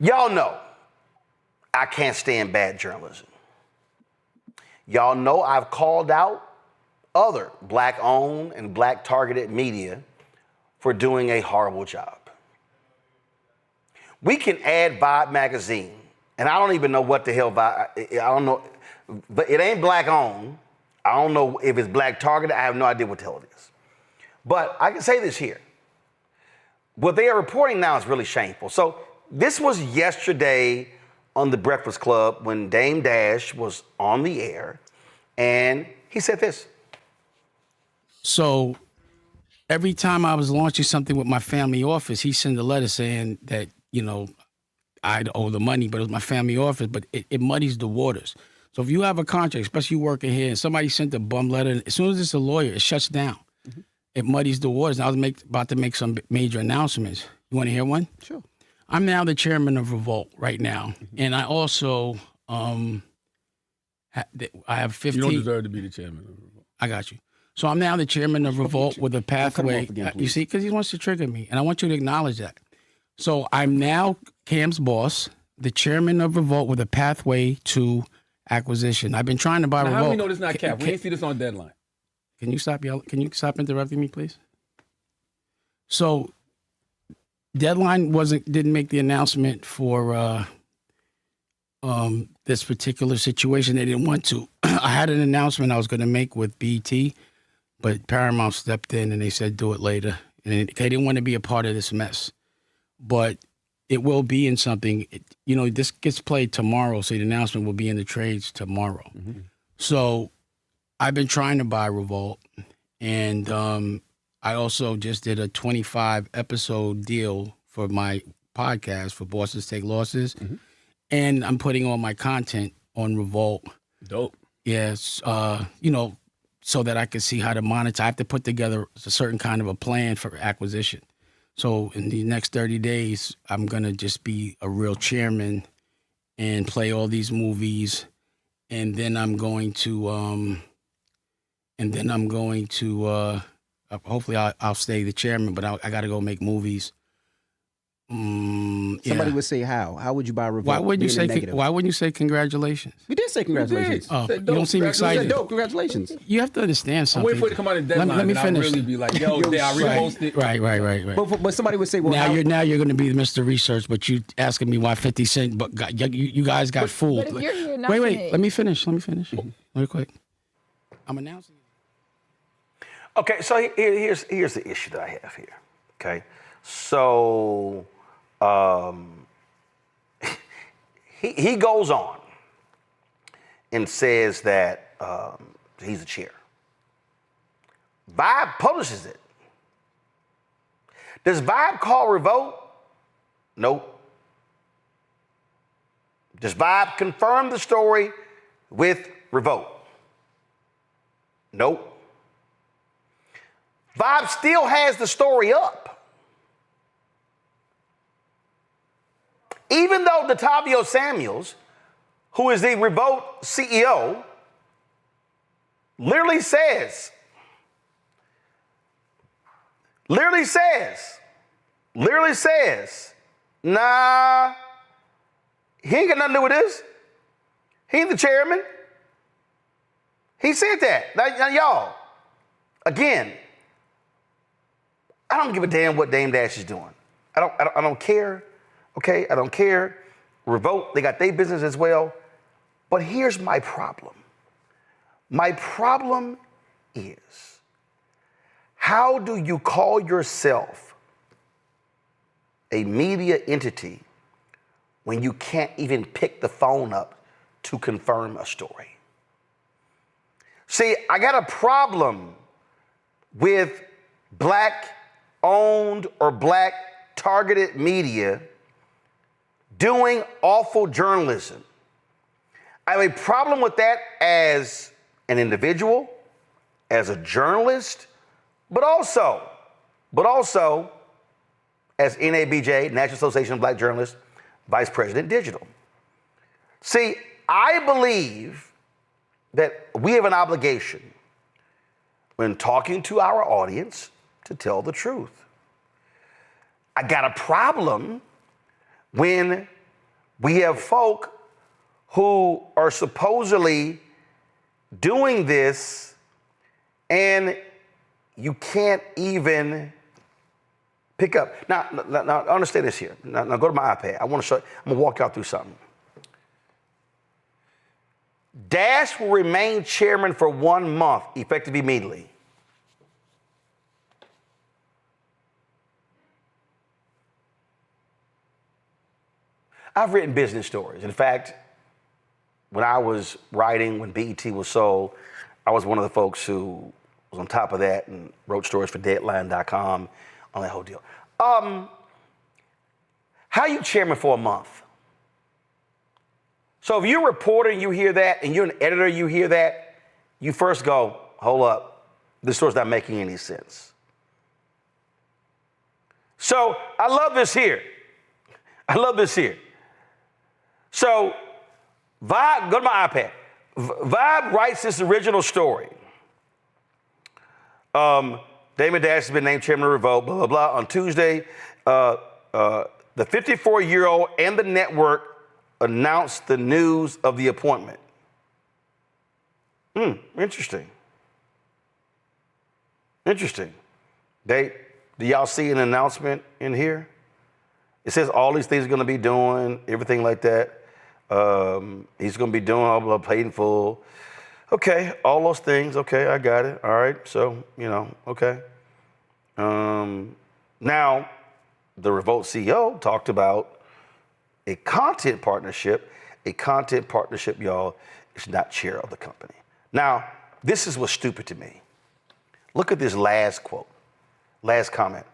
Y'all know I can't stand bad journalism. Y'all know I've called out other black-owned and black-targeted media for doing a horrible job. We can add Vibe Magazine, and I don't even know what the hell Vibe, I don't know, but it ain't black-owned. I don't know if it's black-targeted. I have no idea what the hell it is. But I can say this here. What they are reporting now is really shameful. So this was yesterday on The Breakfast Club when Dame Dash was on the air, and he said this. So every time I was launching something with my family office, he sent a letter saying that, you know, I'd owe the money, but it was my family office, but it muddies the waters. So if you have a contract, especially you working here, and somebody sent a bum letter, as soon as it's a lawyer, it shuts down. Mm-hmm. It muddies the waters. And I was about to make some major announcements. You want to hear one? Sure. I'm now the chairman of Revolt right now. Mm-hmm. And I also, I have 15. You don't deserve to be the chairman of Revolt. I got you. So I'm now the chairman of Revolt with a pathway. Again, you see, because he wants to trigger me. And I want you to acknowledge that. So I'm now Cam's boss, the chairman of Revolt with a pathway to acquisition. I've been trying to buy Revolt. How do we know this is not Cap? We ain't see this on Deadline. Can you stop yelling? Can you stop interrupting me, please? So Deadline didn't make the announcement for this particular situation. They didn't want to. I had an announcement I was going to make with BT, but Paramount stepped in and they said do it later. And they didn't want to be a part of this mess. But it will be in something. You know, this gets played tomorrow, so the announcement will be in the trades tomorrow. Mm-hmm. So I've been trying to buy Revolt, and I also just did a 25-episode deal for my podcast for Bosses Take Losses, mm-hmm. and I'm putting all my content on Revolt. Dope. Yes, you know, so that I can see how to monetize. I have to put together a certain kind of a plan for acquisition. So in the next 30 days, I'm gonna just be a real chairman and play all these movies, and then I'm going to, hopefully I'll stay the chairman, but I got to go make movies. Somebody would say how? How would you buy Revolt? Why wouldn't you say congratulations? We did say congratulations. Oh, you don't seem excited. You said dope, congratulations. You have to understand something. I'm waiting for it to come out of Deadline. Let me finish. I'll really be like, yo, I reposted. Right. But somebody would say, well, now you're going to be Mr. Research, but you asking me why 50 Cent, but you guys got fooled. But you're Wait, let me finish. Real quick. I'm announcing. Okay, so here's the issue that I have here. Okay, so he goes on and says that he's the chair. Vibe publishes it. Does Vibe call Revolt? Nope. Does Vibe confirm the story with Revolt? Nope. Vibe still has the story up. Even though Datavio Samuels, who is the Revolt CEO, literally says, nah, he ain't got nothing to do with this. He ain't the chairman. He said that. Now y'all, again, I don't give a damn what Dame Dash is doing. I don't care. Okay, I don't care. Revolt, they got their business as well. But here's my problem. My problem is, how do you call yourself a media entity when you can't even pick the phone up to confirm a story? See, I got a problem with black-owned or black-targeted media doing awful journalism. I have a problem with that as an individual, as a journalist, but also as NABJ, National Association of Black Journalists, Vice President Digital. See, I believe that we have an obligation when talking to our audience to tell the truth. I got a problem when We have folk who are supposedly doing this, and you can't even pick up. Now understand this here. Now go to my iPad. I want to show you. I'm gonna walk y'all through something. Dash will remain chairman for 1 month, effective immediately. I've written business stories. In fact, when I was writing, when BET was sold, I was one of the folks who was on top of that and wrote stories for Deadline.com on that whole deal. How are you chairman for a month? So if you're a reporter and you hear that, and you're an editor, you hear that, you first go, hold up, this story's not making any sense. So I love this here. So Vibe, go to my iPad. Vibe writes this original story. Damon Dash has been named chairman of Revolt, blah, blah, blah. On Tuesday, the 54-year-old and the network announced the news of the appointment. Interesting. Do y'all see an announcement in here? It says all these things are going to be doing, everything like that. He's going to be doing all the paid in full. Okay, all those things. Okay, I got it. All right, so, okay. Now, the Revolt CEO talked about a content partnership. A content partnership, y'all, is not chair of the company. Now, this is what's stupid to me. Look at this last quote, last comment.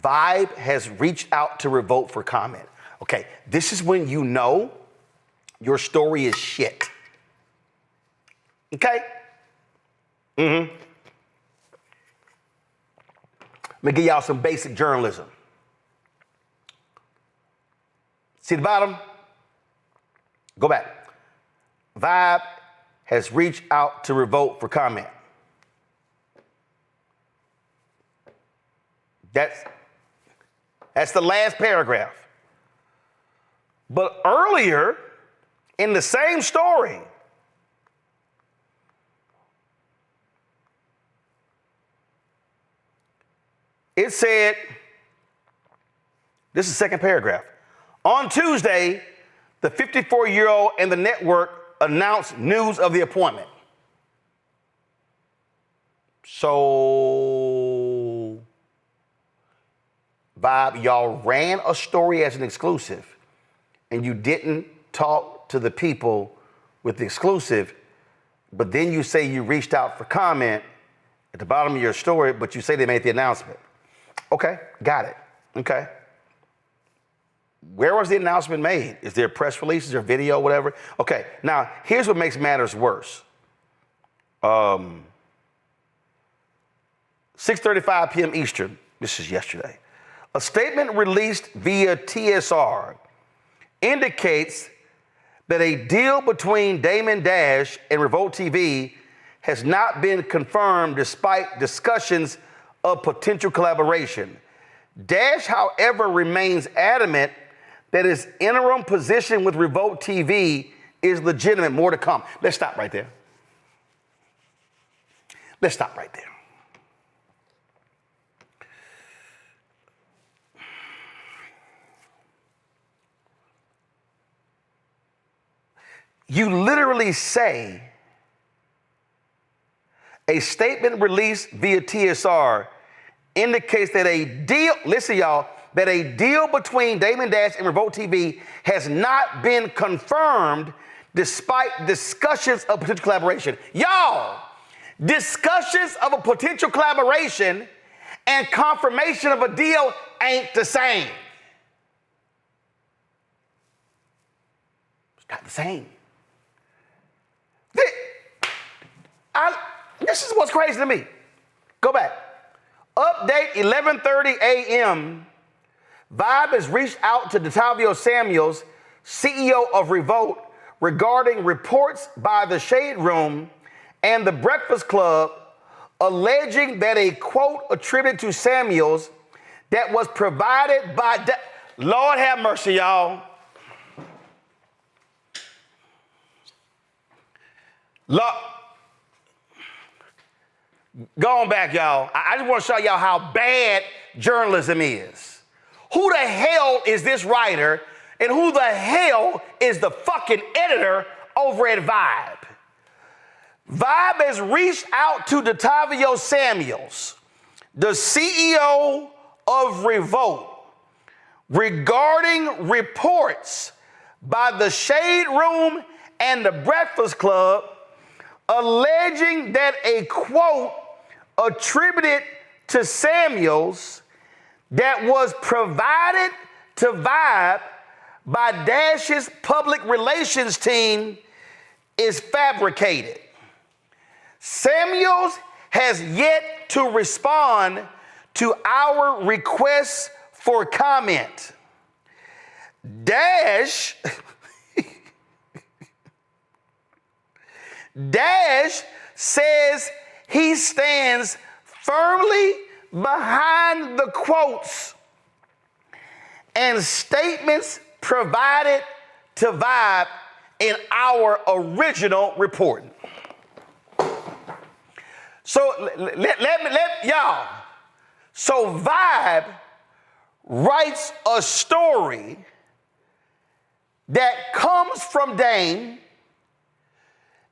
Vibe has reached out to Revolt for comment. Okay, this is when you know your story is shit. Okay? Let me give y'all some basic journalism. See the bottom? Go back. Vibe has reached out to Revolt for comment. That's the last paragraph. But earlier in the same story, it said, this is the second paragraph. On Tuesday, the 54-year-old and the network announced news of the appointment. So, Vibe, y'all ran a story as an exclusive, and you didn't talk to the people with the exclusive, but then you say you reached out for comment at the bottom of your story, but you say they made the announcement. Okay, got it. Okay. Where was the announcement made? Is there a press release? Is there a video, whatever? Okay, now here's what makes matters worse. 6:35 p.m. Eastern, this is yesterday. A statement released via TSR indicates that a deal between Damon Dash and Revolt TV has not been confirmed despite discussions of potential collaboration. Dash, however, remains adamant that his interim position with Revolt TV is legitimate. More to come. Let's stop right there. You literally say a statement released via TSR indicates that a deal, listen y'all, that a deal between Damon Dash and Revolt TV has not been confirmed despite discussions of potential collaboration. Y'all, discussions of a potential collaboration and confirmation of a deal ain't the same. It's not the same. This is what's crazy to me. Go back. Update 11:30 a.m. Vibe has reached out to Detavio Samuels, CEO of Revolt, regarding reports by the Shade Room and the Breakfast Club alleging that a quote attributed to Samuels that was provided by Lord have mercy, y'all. Look, go on back, y'all. I just want to show y'all how bad journalism is. Who the hell is this writer, and who the hell is the fucking editor over at Vibe? Vibe has reached out to Detavio Samuels, the CEO of Revolt, regarding reports by the Shade Room and the Breakfast Club alleging that a quote attributed to Samuels that was provided to Vibe by Dash's public relations team is fabricated. Samuels has yet to respond to our requests for comment. Dash says he stands firmly behind the quotes and statements provided to Vibe in our original reporting. So let y'all. So Vibe writes a story that comes from Dame,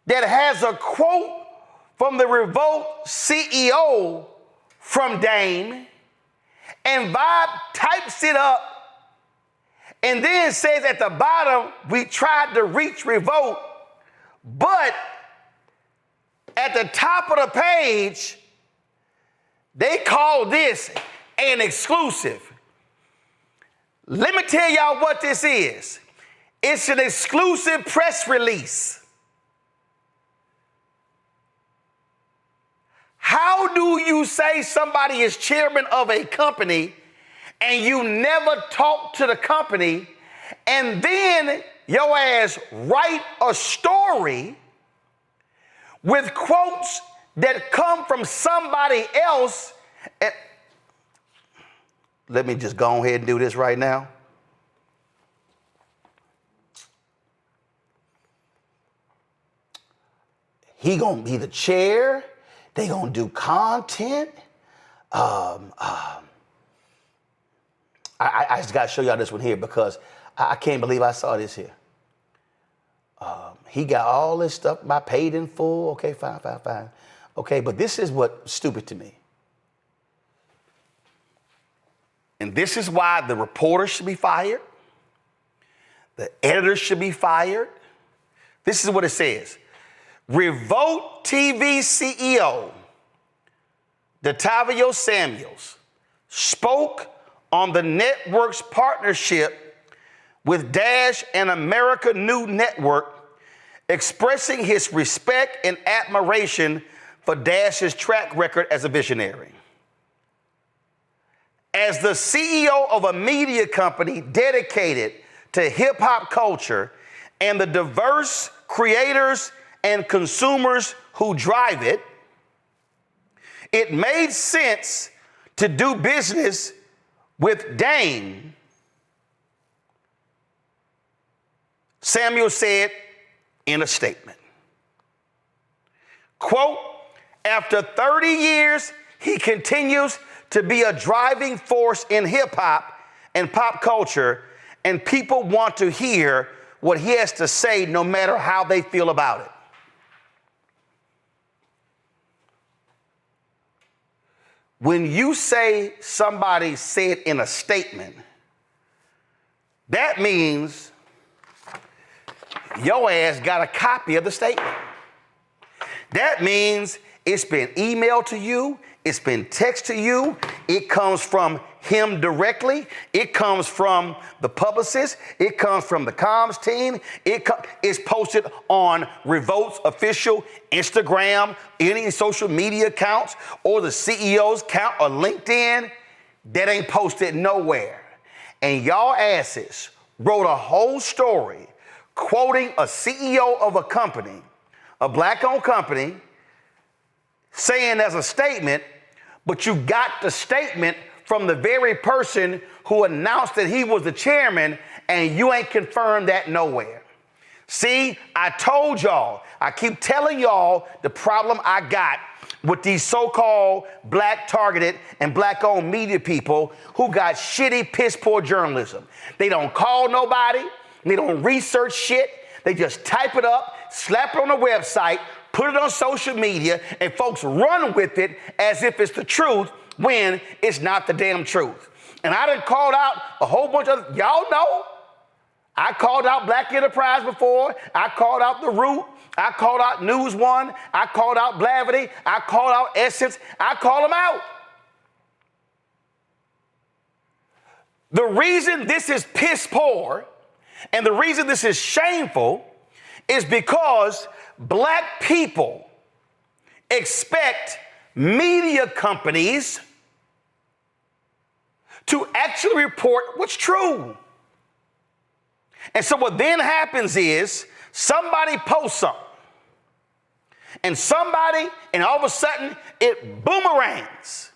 that has a quote from the Revolt CEO from Dame, and Vibe types it up and then says at the bottom, we tried to reach Revolt, but at the top of the page, they call this an exclusive. Let me tell y'all what this is. It's an exclusive press release. How do you say somebody is chairman of a company and you never talk to the company, and then your ass write a story with quotes that come from somebody else? And let me just go ahead and do this right now. He gonna be the chair. They gonna do content. I just gotta show y'all this one here because I can't believe I saw this here. He got all this stuff by paid in full. Okay, fine. Okay, but this is what's stupid to me. And this is why the reporter should be fired. The editor should be fired. This is what it says. Revolt TV CEO Detavio Samuels spoke on the network's partnership with Dash and America New Network, expressing his respect and admiration for Dash's track record as a visionary. As the CEO of a media company dedicated to hip-hop culture and the diverse creators and consumers who drive it, it made sense to do business with Dame, Samuel said in a statement. Quote, after 30 years, he continues to be a driving force in hip hop and pop culture, and people want to hear what he has to say no matter how they feel about it. When you say somebody said in a statement, that means your ass got a copy of the statement. That means it's been emailed to you, it's been texted to you, it comes from him directly, it comes from the publicist, it comes from the comms team, it's posted on Revolt's official Instagram, any social media accounts, or the CEO's account or LinkedIn. That ain't posted nowhere. And y'all asses wrote a whole story quoting a CEO of a company, a black-owned company, saying as a statement, but you got the statement from the very person who announced that he was the chairman, and you ain't confirmed that nowhere. See, I told y'all. I keep telling y'all the problem I got with these so-called black targeted and black-owned media people who got shitty, piss-poor journalism. They don't call nobody. They don't research shit. They just type it up, slap it on a website, put it on social media, and folks run with it as if it's the truth when it's not the damn truth. And I done called out a whole bunch of, y'all know, I called out Black Enterprise before. I called out The Root. I called out News One. I called out Blavity. I called out Essence. I call them out. The reason this is piss poor and the reason this is shameful is because black people expect media companies to actually report what's true. And so what then happens is somebody posts something and all of a sudden it boomerangs.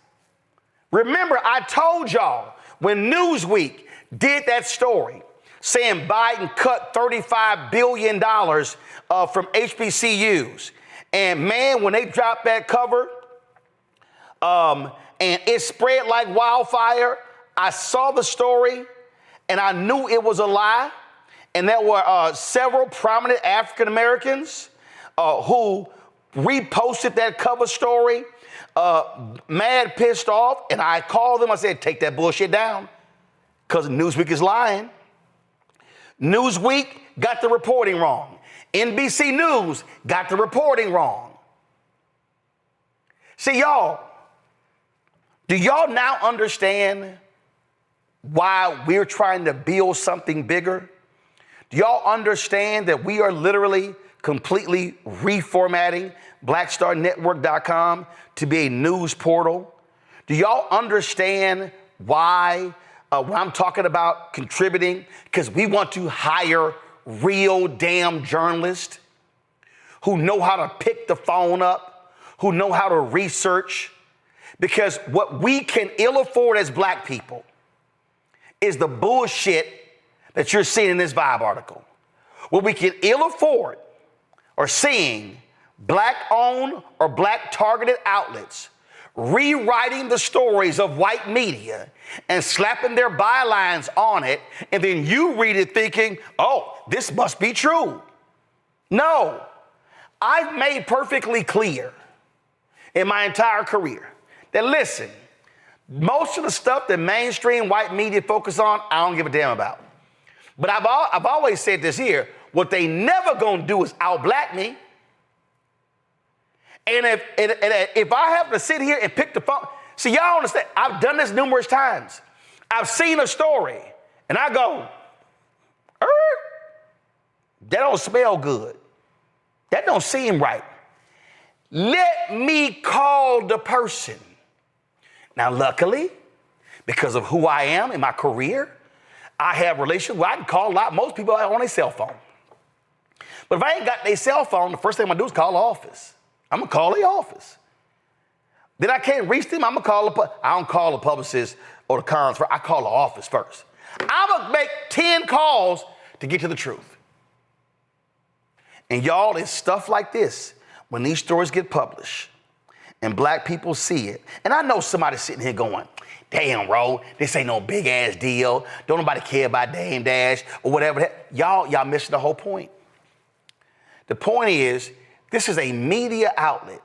Remember, I told y'all when Newsweek did that story saying Biden cut $35 billion from HBCUs. And man, when they dropped that cover and it spread like wildfire, I saw the story and I knew it was a lie. And there were several prominent African Americans who reposted that cover story, mad, pissed off. And I called them. I said, take that bullshit down because Newsweek is lying. Newsweek got the reporting wrong. NBC News got the reporting wrong. See, y'all, do y'all now understand why we're trying to build something bigger? Do y'all understand that we are literally completely reformatting BlackStarNetwork.com to be a news portal? Do y'all understand why when I'm talking about contributing? Because we want to hire real damn journalists who know how to pick the phone up, who know how to research. Because what we can ill afford as black people is the bullshit that you're seeing in this Vibe article. What we can ill afford are seeing black-owned or black-targeted outlets rewriting the stories of white media and slapping their bylines on it, and then you read it thinking, oh, this must be true. No, I've made perfectly clear in my entire career that, listen, most of the stuff that mainstream white media focus on, I don't give a damn about. But I've always said this here, what they never gonna do is out-black me. And if I have to sit here and pick the phone, see, y'all understand, I've done this numerous times. I've seen a story and I go, that don't smell good. That don't seem right. Let me call the person. Now, luckily, because of who I am in my career, I have relations where I can call a lot. Most people are on their cell phone. But if I ain't got their cell phone, the first thing I'm gonna do is call the office. I'm gonna call the office. Then I can't reach them, I'm gonna call I don't call the publicist or the cons first, I call the office first. I'm gonna make 10 calls to get to the truth. And y'all, it's stuff like this, when these stories get published and black people see it, and I know somebody's sitting here going, damn, Ro, this ain't no big ass deal. Don't nobody care about Dame Dash or whatever. Y'all missing the whole point. The point is, this is a media outlet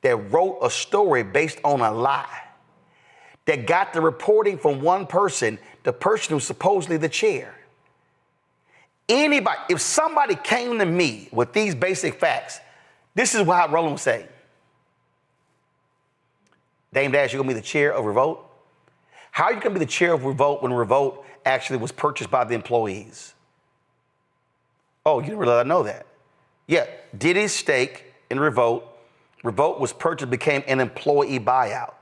that wrote a story based on a lie, that got the reporting from one person, the person who's supposedly the chair. Anybody, if somebody came to me with these basic facts, this is what Roland would say. Dame Dash, you're gonna be the chair of Revolt? How are you gonna be the chair of Revolt when Revolt actually was purchased by the employees? Oh, you didn't really know that. Yeah, Diddy's stake in Revolt was purchased, became an employee buyout.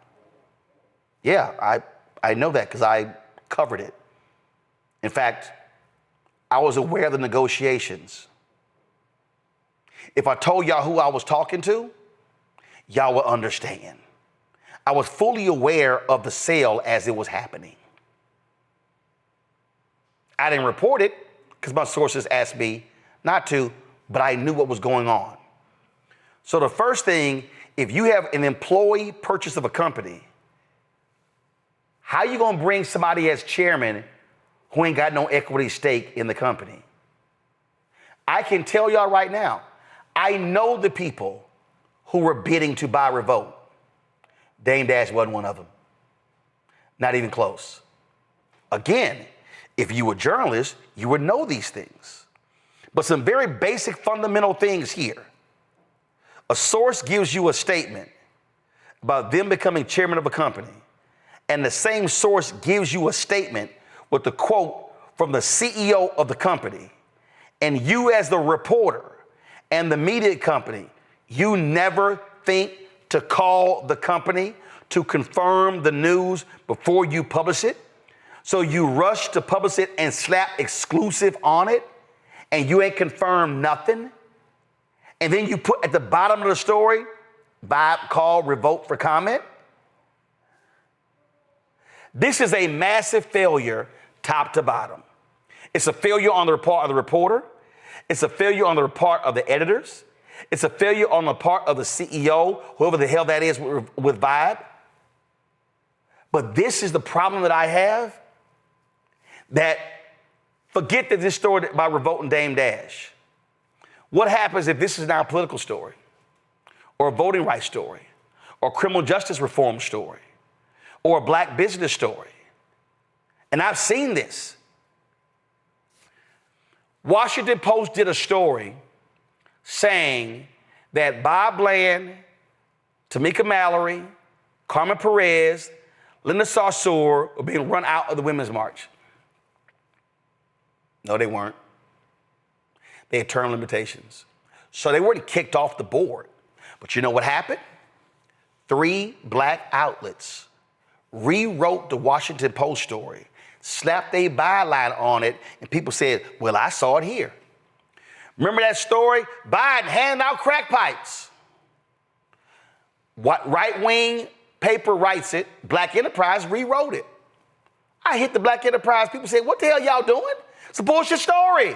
Yeah, I know that because I covered it. In fact, I was aware of the negotiations. If I told y'all who I was talking to, y'all would understand. I was fully aware of the sale as it was happening. I didn't report it because my sources asked me not to, but I knew what was going on. So the first thing, if you have an employee purchase of a company, how you gonna bring somebody as chairman who ain't got no equity stake in the company? I can tell y'all right now, I know the people who were bidding to buy Revolt. Dame Dash wasn't one of them. Not even close. Again, if you were a journalist, you would know these things. But some very basic fundamental things here. A source gives you a statement about them becoming chairman of a company, and the same source gives you a statement with the quote from the CEO of the company, and you as the reporter and the media company, you never think to call the company to confirm the news before you publish it. So you rush to publish it and slap exclusive on it, and you ain't confirmed nothing. And then you put at the bottom of the story, Vibe call Revolt for comment. This is a massive failure top to bottom. It's a failure on the part of the reporter. It's a failure on the part of the editors. It's a failure on the part of the CEO, whoever the hell that is with Vibe. But this is the problem that I have, that forget that this story about Revolt and Dame Dash. What happens if this is now a political story, or a voting rights story, or a criminal justice reform story, or a black business story? And I've seen this. Washington Post did a story saying that Bob Bland, Tamika Mallory, Carmen Perez, Linda Sarsour were being run out of the Women's March. No, they weren't. They had term limitations. So they weren't kicked off the board. But you know what happened? 3 black outlets rewrote the Washington Post story, slapped a byline on it, and people said, well, I saw it here. Remember that story? Biden handing out crack pipes. What right-wing paper writes it, Black Enterprise rewrote it. I hit the Black Enterprise, people say, what the hell y'all doing? It's a bullshit story.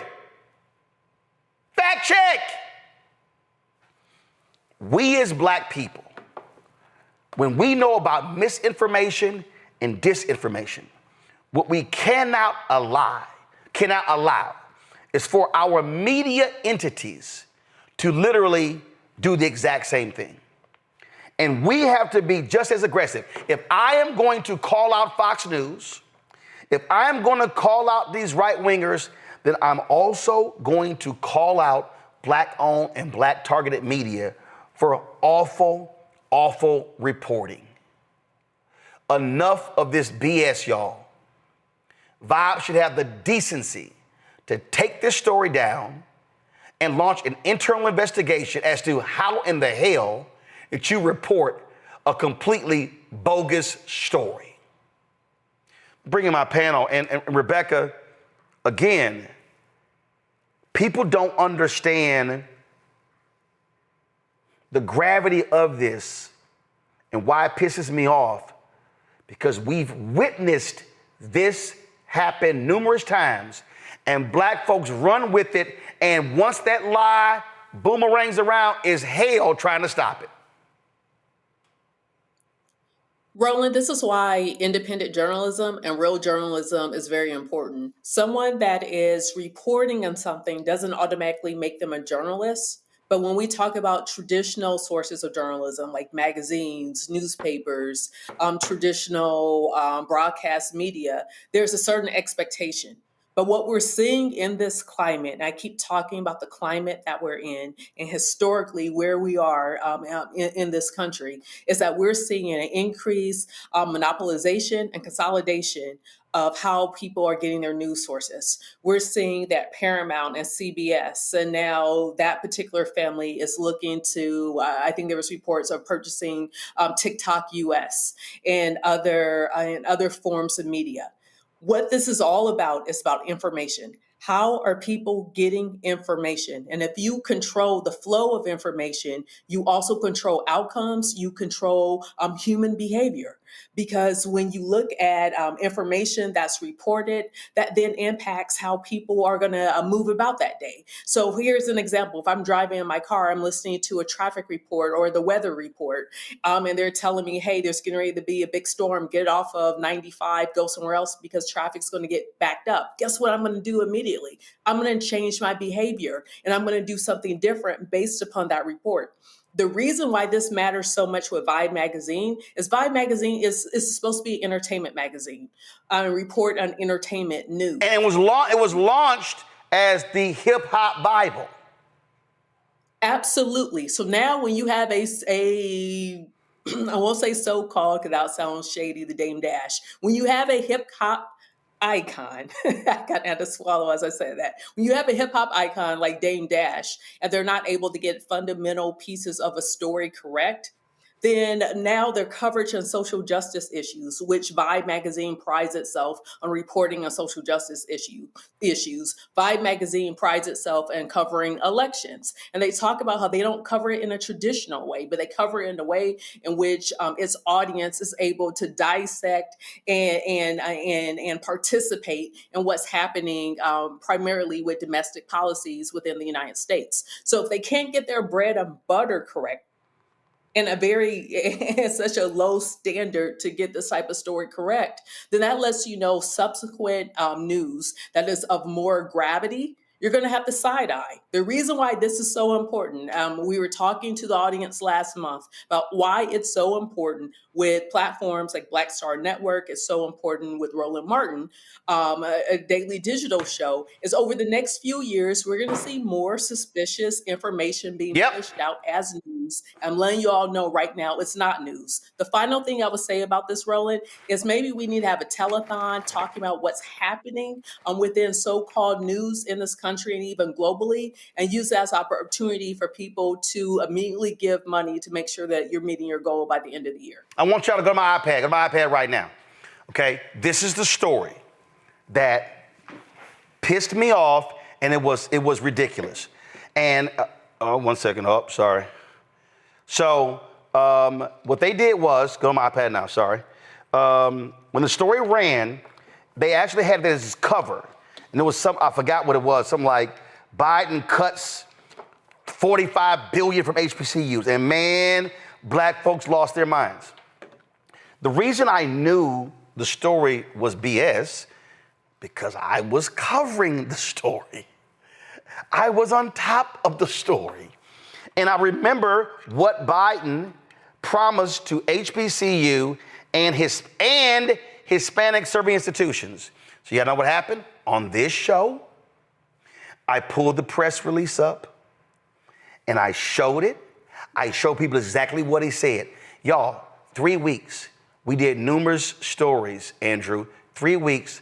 Fact check. We as black people, when we know about misinformation and disinformation, what we cannot allow is for our media entities to literally do the exact same thing. And we have to be just as aggressive. If I am going to call out Fox News, if I am going to call out these right-wingers, then I'm also going to call out black-owned and black-targeted media for awful, awful reporting. Enough of this BS, y'all. Vibe should have the decency to take this story down and launch an internal investigation as to how in the hell did you report a completely bogus story. Bringing my panel, and Rebecca, again, people don't understand the gravity of this and why it pisses me off, because we've witnessed this happen numerous times, and black folks run with it, and once that lie boomerangs around, is hell trying to stop it. Roland, this is why independent journalism and real journalism is very important. Someone that is reporting on something doesn't automatically make them a journalist. But when we talk about traditional sources of journalism, like magazines, newspapers, traditional broadcast media, there's a certain expectation. But what we're seeing in this climate, and I keep talking about the climate that we're in and historically where we are in this country, is that we're seeing an increased monopolization and consolidation of how people are getting their news sources. We're seeing that Paramount and CBS, and now that particular family is looking to, I think there was reports of purchasing TikTok US and other forms of media. What this is all about is about information. How are people getting information? And if you control the flow of information, you also control outcomes, you control human behavior. because when you look at information that's reported, that then impacts how people are going to move about that day. So here's an example. If I'm driving in my car, I'm listening to a traffic report or the weather report, and they're telling me, hey, there's getting ready to be a big storm, get off of 95, go somewhere else because traffic's going to get backed up. Guess what I'm going to do immediately? I'm going to change my behavior and I'm going to do something different based upon that report. The reason why this matters so much with Vibe Magazine is Vibe Magazine is supposed to be an entertainment magazine, report on entertainment news. And it was launched as the Hip Hop Bible. Absolutely. So now when you have a I won't say so-called because that sounds shady, the Dame Dash. When you have a hip hop icon, I got had to swallow as I said that. When you have a hip hop icon like Dame Dash and they're not able to get fundamental pieces of a story correct, then now their coverage on social justice issues, which Vibe Magazine prides itself on reporting on social justice issues. Vibe Magazine prides itself in covering elections. And they talk about how they don't cover it in a traditional way, but they cover it in a way in which its audience is able to dissect and participate in what's happening primarily with domestic policies within the United States. So if they can't get their bread and butter correct, and such a low standard to get this type of story correct, then that lets you know subsequent news that is of more gravity, you're going to have to side eye. The reason why this is so important, we were talking to the audience last month about why it's so important with platforms like Black Star Network. It's so important with Roland Martin, a daily digital show. Is over the next few years, we're going to see more suspicious information being pushed out as news. I'm letting you all know right now, it's not news. The final thing I would say about this, Roland, is maybe we need to have a telethon talking about what's happening within so-called news in this country and even globally, and use that as an opportunity for people to immediately give money to make sure that you're meeting your goal by the end of the year. I want y'all to go to my iPad right now. Okay, this is the story that pissed me off, and it was ridiculous. And 1 second, sorry. So what they did was, go to my iPad now, sorry. When the story ran, they actually had this cover, and there was I forgot what it was, something like Biden cuts $45 billion from HBCUs, and man, black folks lost their minds. The reason I knew the story was BS, because I was covering the story. I was on top of the story. And I remember what Biden promised to HBCU and Hispanic serving institutions. So y'all know what happened? On this show, I pulled the press release up and I showed it. I showed people exactly what he said. Y'all, 3 weeks. We did numerous stories, Andrew, 3 weeks,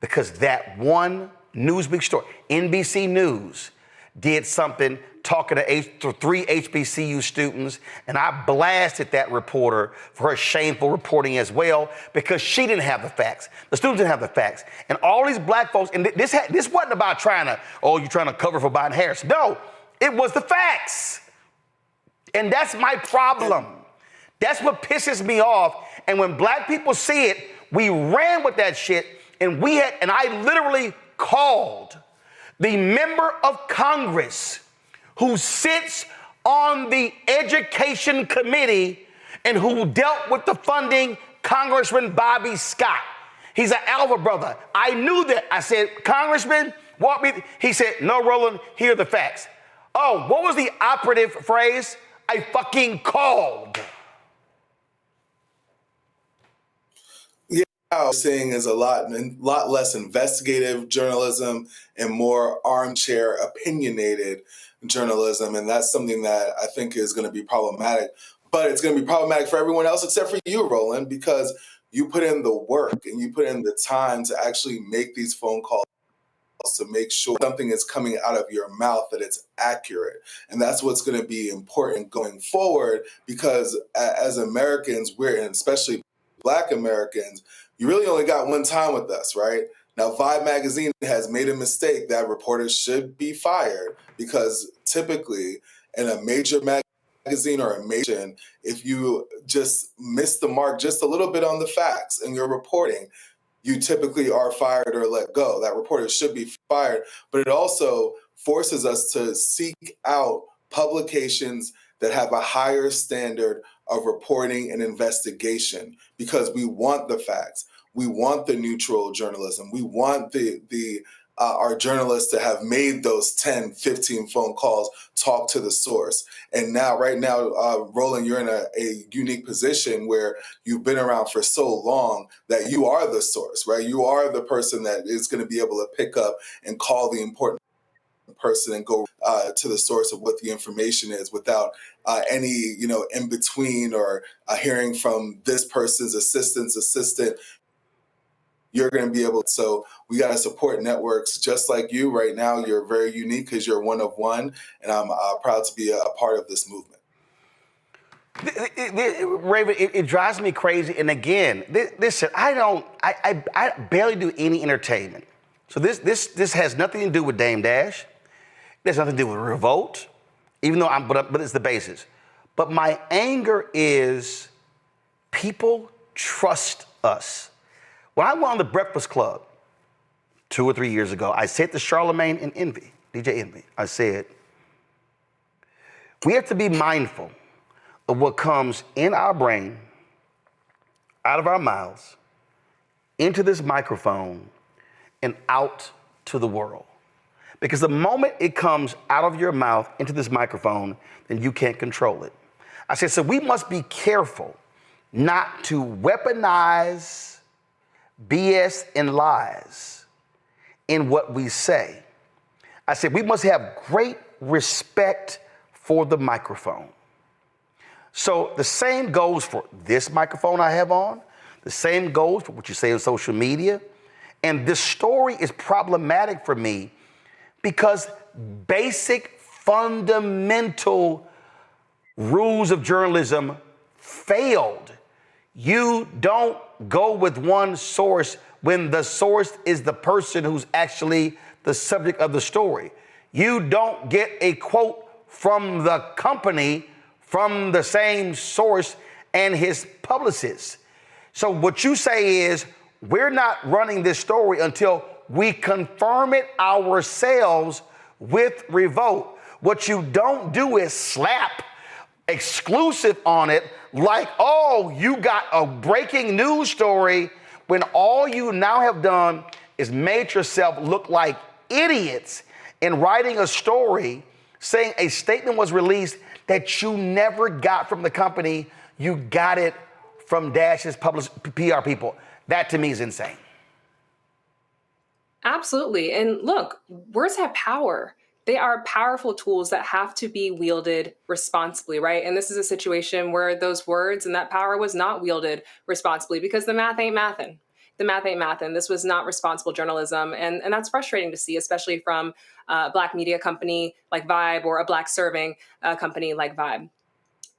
because that one Newsweek story, NBC News, did something talking to 3 HBCU students, and I blasted that reporter for her shameful reporting as well, because she didn't have the facts. The students didn't have the facts. And all these black folks, and this wasn't about you're trying to cover for Biden Harris. No, it was the facts. And that's my problem. That's what pisses me off. And when black people see it, we ran with that shit, and I literally called the member of Congress who sits on the education committee and who dealt with the funding, Congressman Bobby Scott. He's an Alva brother. I knew that. I said, Congressman, walk me. He said, no, Roland, here are the facts. Oh, what was the operative phrase? I fucking called. Now seeing is a lot less investigative journalism and more armchair opinionated journalism, and that's something that I think is going to be problematic. But it's going to be problematic for everyone else except for you, Roland, because you put in the work and you put in the time to actually make these phone calls to make sure something is coming out of your mouth that it's accurate. And that's what's going to be important going forward, because as Americans, and especially Black Americans, you really only got one time with us, right? Now, Vibe Magazine has made a mistake that reporters should be fired, because typically in a major magazine, magazine or a magazine, if you just miss the mark just a little bit on the facts in your reporting, you typically are fired or let go. That reporter should be fired, but it also forces us to seek out publications that have a higher standard of reporting and investigation, because we want the facts. We want the neutral journalism. We want our journalists to have made those 10, 15 phone calls, talk to the source. And now, right now, Roland, you're in a unique position where you've been around for so long that you are the source, right? You are the person that is going to be able to pick up and call the important person and go to the source of what the information is without any, in between or hearing from this person's assistant. You're going to be able to. So we got to support networks just like you. Right now, you're very unique because you're one of one, and I'm proud to be a part of this movement. Raven, it drives me crazy. And again, listen, I barely do any entertainment. So this has nothing to do with Dame Dash. It has nothing to do with Revolt, even though but it's the basis. But my anger is people trust us. When I went on the Breakfast Club 2 or 3 years ago, I said to Charlemagne and Envy, DJ Envy, I said, we have to be mindful of what comes in our brain, out of our mouths, into this microphone, and out to the world. Because the moment it comes out of your mouth into this microphone, then you can't control it. I said, so we must be careful not to weaponize BS and lies in what we say. I said, we must have great respect for the microphone. So the same goes for this microphone I have on. The same goes for what you say on social media. And this story is problematic for me because basic, fundamental rules of journalism failed. You don't go with one source when the source is the person who's actually the subject of the story. You don't get a quote from the company from the same source and his publicist. So what you say is, we're not running this story until we confirm it ourselves with Revolt. What you don't do is slap exclusive on it like, oh, you got a breaking news story, when all you now have done is made yourself look like idiots in writing a story saying a statement was released that you never got from the company. You got it from Dash's PR people. That to me is insane. Absolutely. And look, words have power. They are powerful tools that have to be wielded responsibly, right? And this is a situation where those words and that power was not wielded responsibly because the math ain't mathin'. The math ain't mathin'. This was not responsible journalism. And that's frustrating to see, especially from a Black media company like Vibe or a Black serving company like Vibe.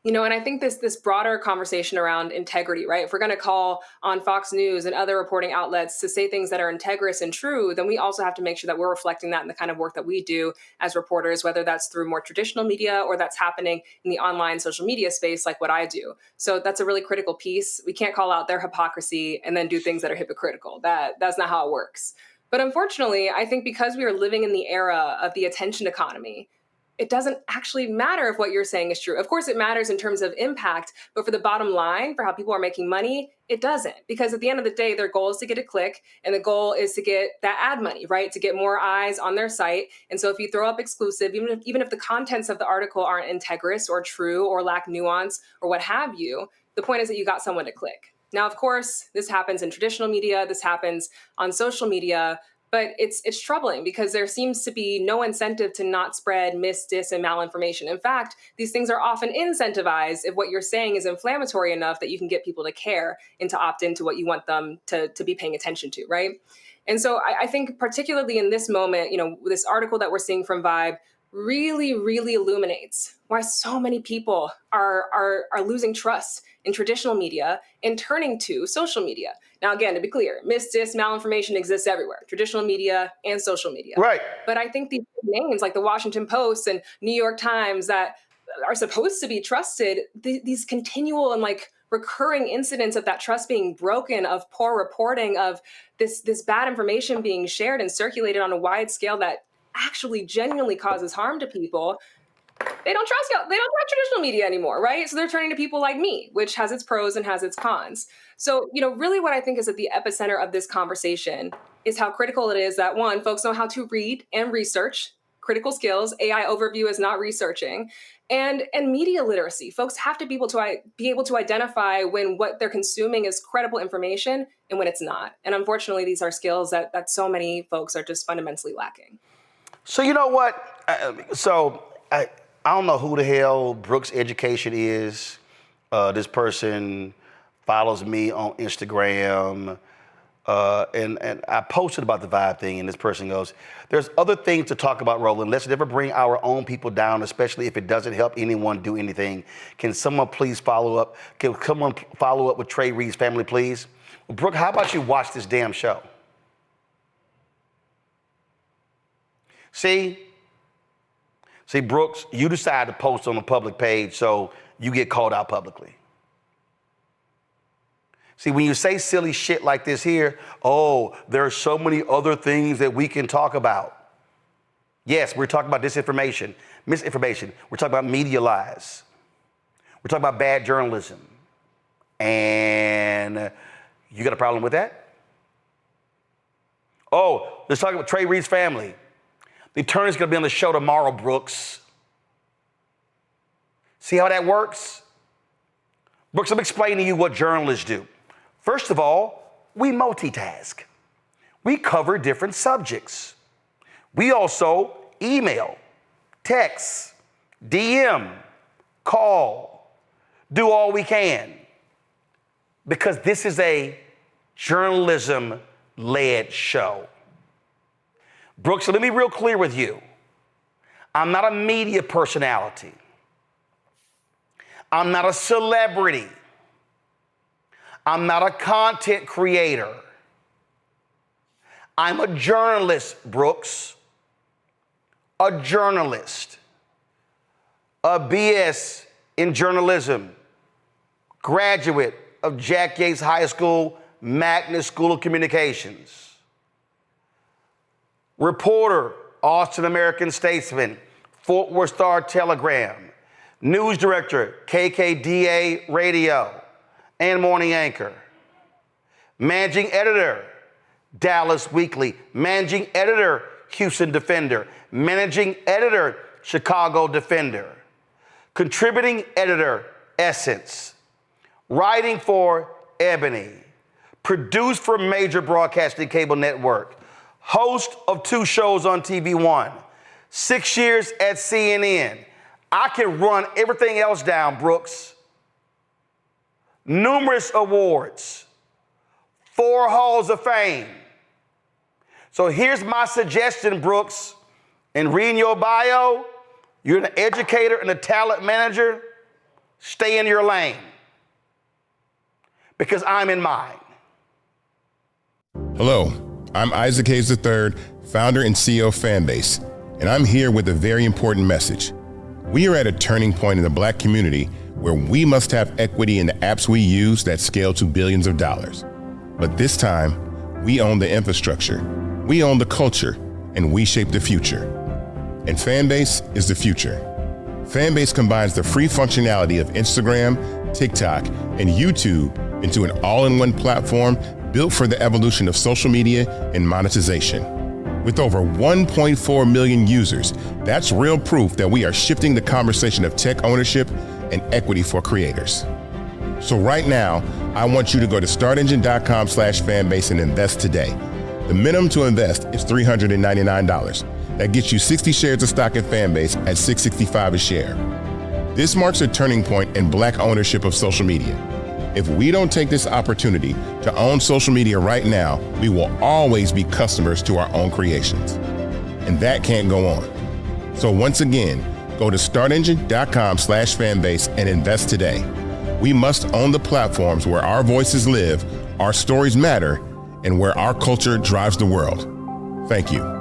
And I think this broader conversation around integrity, right? If we're going to call on Fox News and other reporting outlets to say things that are integrous and true, then we also have to make sure that we're reflecting that in the kind of work that we do as reporters, whether that's through more traditional media or that's happening in the online social media space, like what I do. So that's a really critical piece. We can't call out their hypocrisy and then do things that are hypocritical. That's not how it works. But unfortunately, I think because we are living in the era of the attention economy, it doesn't actually matter if what you're saying is true. Of course, it matters in terms of impact, but for the bottom line, for how people are making money, it doesn't. Because at the end of the day, their goal is to get a click, and the goal is to get that ad money, right? To get more eyes on their site. And so if you throw up exclusive, even if the contents of the article aren't integrous or true or lack nuance or what have you, the point is that you got someone to click. Now, of course, this happens in traditional media, this happens on social media, but it's troubling because there seems to be no incentive to not spread mis, dis, and malinformation. In fact, these things are often incentivized if what you're saying is inflammatory enough that you can get people to care and to opt into what you want them to be paying attention to, right? And so I think particularly in this moment, this article that we're seeing from Vibe really, really illuminates why so many people are losing trust in traditional media and turning to social media. Now, again, to be clear, mis, dis, malinformation exists everywhere, traditional media and social media. Right. But I think these names like the Washington Post and New York Times that are supposed to be trusted, these continual and like recurring incidents of that trust being broken, of poor reporting, of this bad information being shared and circulated on a wide scale that actually genuinely causes harm to people, they don't trust traditional media anymore, right? So they're turning to people like me, which has its pros and has its cons. So, really what I think is at the epicenter of this conversation is how critical it is that, one, folks know how to read and research, critical skills. AI overview is not researching. And media literacy. Folks have to be able to identify when what they're consuming is credible information and when it's not. And unfortunately, these are skills that so many folks are just fundamentally lacking. So you know what? I don't know who the hell Brooks Education is. This person follows me on Instagram. And I posted about the Vibe thing, and this person goes, there's other things to talk about, Roland. Let's never bring our own people down, especially if it doesn't help anyone do anything. Can someone please follow up? Can someone follow up with Trey Reed's family, please? Well, Brooke, how about you watch this damn show? See, Brooks, you decide to post on a public page, so you get called out publicly. See, when you say silly shit like this here, oh, there are so many other things that we can talk about. Yes, we're talking about disinformation, misinformation. We're talking about media lies. We're talking about bad journalism. And you got a problem with that? Oh, let's talk about Trey Reed's family. The attorney's gonna be on the show tomorrow, Brooks. See how that works? Brooks, I'm explaining to you what journalists do. First of all, we multitask. We cover different subjects. We also email, text, DM, call, do all we can. Because this is a journalism-led show. Brooks, so let me be real clear with you. I'm not a media personality. I'm not a celebrity. I'm not a content creator. I'm a journalist, Brooks. A journalist. A BS in journalism. Graduate of Jack Yates High School, Magnus School of Communications. Reporter, Austin American Statesman, Fort Worth Star Telegram. News director, KKDA Radio and morning anchor. Managing editor, Dallas Weekly. Managing editor, Houston Defender. Managing editor, Chicago Defender. Contributing editor, Essence. Writing for Ebony. Produced for major broadcasting cable network. Host of 2 shows on TV One. 6 years at CNN. I can run everything else down, Brooks. Numerous awards. 4 halls of fame. So here's my suggestion, Brooks. In reading your bio, you're an educator and a talent manager. Stay in your lane. Because I'm in mine. Hello, I'm Isaac Hayes III, founder and CEO of Fanbase, and I'm here with a very important message. We are at a turning point in the Black community where we must have equity in the apps we use that scale to billions of dollars. But this time, we own the infrastructure, we own the culture, and we shape the future. And Fanbase is the future. Fanbase combines the free functionality of Instagram, TikTok, and YouTube into an all-in-one platform built for the evolution of social media and monetization. With over 1.4 million users, that's real proof that we are shifting the conversation of tech ownership and equity for creators. So right now, I want you to go to startengine.com/fanbase and invest today. The minimum to invest is $399. That gets you 60 shares of stock in Fanbase at $665 a share. This marks a turning point in Black ownership of social media. If we don't take this opportunity to own social media right now, we will always be customers to our own creations. And that can't go on. So once again, go to startengine.com/fanbase and invest today. We must own the platforms where our voices live, our stories matter, and where our culture drives the world. Thank you.